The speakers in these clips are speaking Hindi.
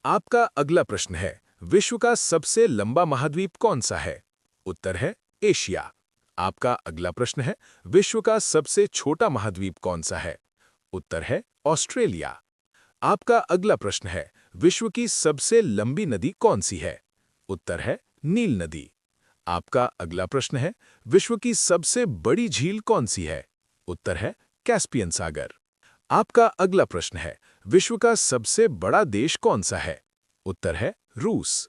आपका अगला प्रश्न है, विश्व का सबसे लंबा महाद्वीप कौन सा है? उत्तर है एशिया। आपका अगला प्रश्न है, विश्व का सबसे छोटा महाद्वीप कौन सा है? उत्तर है ऑस्ट्रेलिया। आपका अगला प्रश्न है, विश्व की सबसे लंबी नदी कौन सी है? उत्तर है नील नदी। आपका अगला प्रश्न है, विश्व की सबसे बड़ी झील कौन सी है? उत्तर है कैस्पियन सागर। आपका अगला प्रश्न है, विश्व का सबसे बड़ा देश कौन सा है? उत्तर है रूस।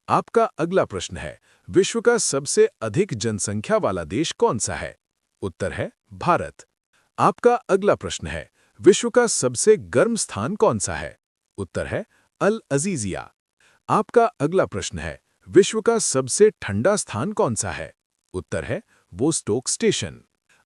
आपका अगला प्रश्न है, विश्व का सबसे अधिक जनसंख्या वाला देश कौन सा है? उत्तर है भारत। आपका अगला प्रश्न है, विश्व का सबसे गर्म स्थान कौन सा है? उत्तर है अल अजीजिया। आपका अगला प्रश्न है, विश्व का सबसे ठंडा स्थान कौन सा है? उत्तर है वोस्टोक स्टेशन।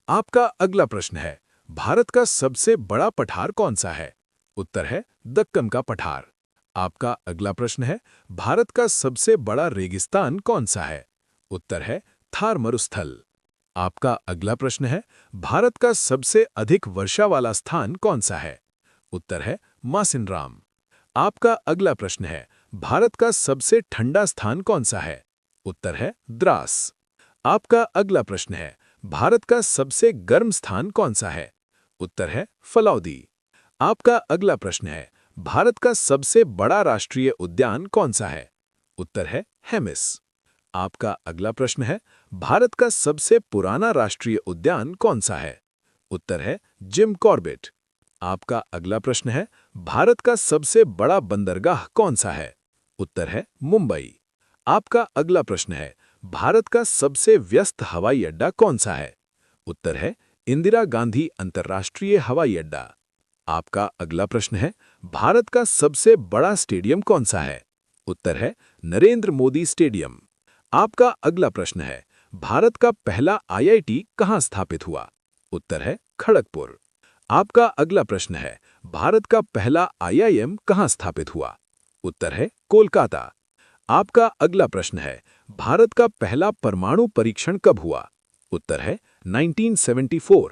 आपका अगला प्रश्न है, भारत का सबसे बड़ा पठार कौन सा है? उत्तर है दक्कन का पठार। आपका अगला प्रश्न है, भारत का सबसे बड़ा रेगिस्तान कौन सा है? उत्तर है थार मरुस्थल। आपका अगला प्रश्न है, भारत का सबसे अधिक वर्षा वाला स्थान कौन सा है? उत्तर है मासिनराम। आपका अगला प्रश्न है, भारत का सबसे ठंडा स्थान कौन सा है? उत्तर है द्रास। आपका अगला प्रश्न है, भारत का सबसे गर्म स्थान कौन सा है? उत्तर है फलौदी। आपका अगला प्रश्न है, भारत का सबसे बड़ा राष्ट्रीय उद्यान कौन सा है? उत्तर है हेमिस। आपका अगला प्रश्न है, भारत का सबसे पुराना राष्ट्रीय उद्यान कौन सा है? उत्तर है जिम कॉर्बेट। आपका अगला प्रश्न है, भारत का सबसे बड़ा बंदरगाह कौन सा है? उत्तर है मुंबई। आपका अगला प्रश्न है, भारत का सबसे व्यस्त हवाई अड्डा कौन सा है? उत्तर है इंदिरा गांधी अंतर्राष्ट्रीय हवाई अड्डा। आपका अगला प्रश्न है, भारत का सबसे बड़ा स्टेडियम कौन सा है? उत्तर है नरेंद्र मोदी स्टेडियम। आपका अगला प्रश्न है, भारत का पहला आईआईटी कहां स्थापित हुआ? उत्तर है खड़गपुर। आपका अगला प्रश्न है, भारत का पहला आईआईएम कहां स्थापित हुआ? उत्तर है कोलकाता। आपका अगला प्रश्न है, भारत का पहला परमाणु परीक्षण कब हुआ? उत्तर है 1974।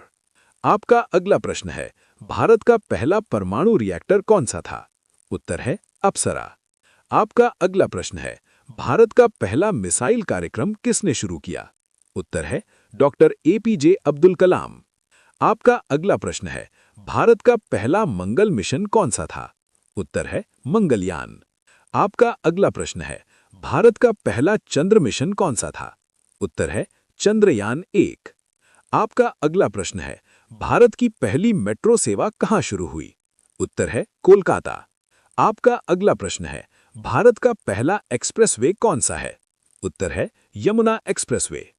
आपका अगला प्रश्न है, भारत का पहला परमाणु रिएक्टर कौन सा था? उत्तर है अप्सरा। आपका अगला प्रश्न है, भारत का पहला मिसाइल कार्यक्रम किसने शुरू किया? उत्तर है डॉक्टर एपीजे अब्दुल कलाम। आपका अगला प्रश्न है, भारत का पहला मंगल मिशन कौन सा था? उत्तर है मंगलयान। आपका अगला प्रश्न है, भारत का पहला चंद्र मिशन कौन सा था? उत्तर है चंद्रयान 1। आपका अगला प्रश्न है, भारत की पहली मेट्रो सेवा कहां शुरू हुई? उत्तर है कोलकाता। आपका अगला प्रश्न है, भारत का पहला एक्सप्रेसवे कौन सा है? उत्तर है यमुना एक्सप्रेसवे।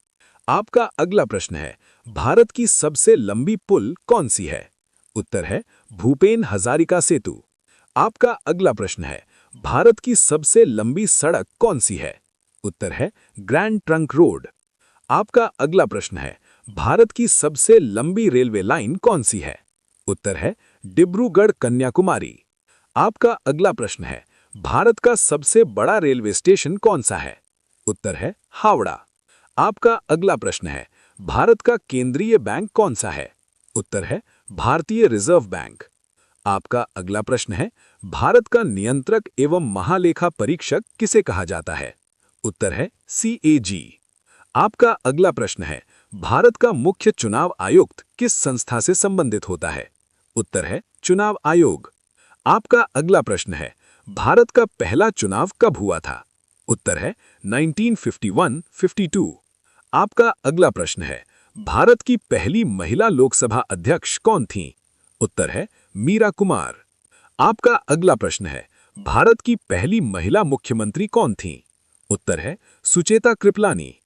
आपका अगला प्रश्न है, भारत की सबसे लंबी पुल कौन सी है? उत्तर है भूपेन हजारिका सेतु। आपका अगला प्रश्न है, भारत की सबसे लंबी सड़क कौन सी है? उत्तर है ग्रैंड ट्रंक रोड। आपका अगला प्रश्न है, भारत की सबसे लंबी रेलवे लाइन कौन सी है? उत्तर है डिब्रूगढ़ कन्याकुमारी। आपका अगला प्रश्न है, भारत का सबसे बड़ा रेलवे स्टेशन कौन सा है? उत्तर है हावड़ा। आपका अगला प्रश्न है, भारत का केंद्रीय बैंक कौन सा है? उत्तर है भारतीय रिजर्व बैंक। आपका अगला प्रश्न है, भारत का नियंत्रक एवं महालेखा परीक्षक किसे कहा जाता है? उत्तर है सीएजी। आपका अगला प्रश्न है, भारत का मुख्य चुनाव आयुक्त किस संस्था से संबंधित होता है? उत्तर है चुनाव आयोग। आपका अगला प्रश्न है, भारत का पहला चुनाव कब हुआ था? उत्तर है 1951-52। आपका अगला प्रश्न है, भारत की पहली महिला लोकसभा अध्यक्ष कौन थीं? उत्तर है मीरा कुमार। आपका अगला प्रश्न है, भारत की पहली महिला मुख्यमंत्री कौन थीं? उत्तर है सुचेता कृपलानी।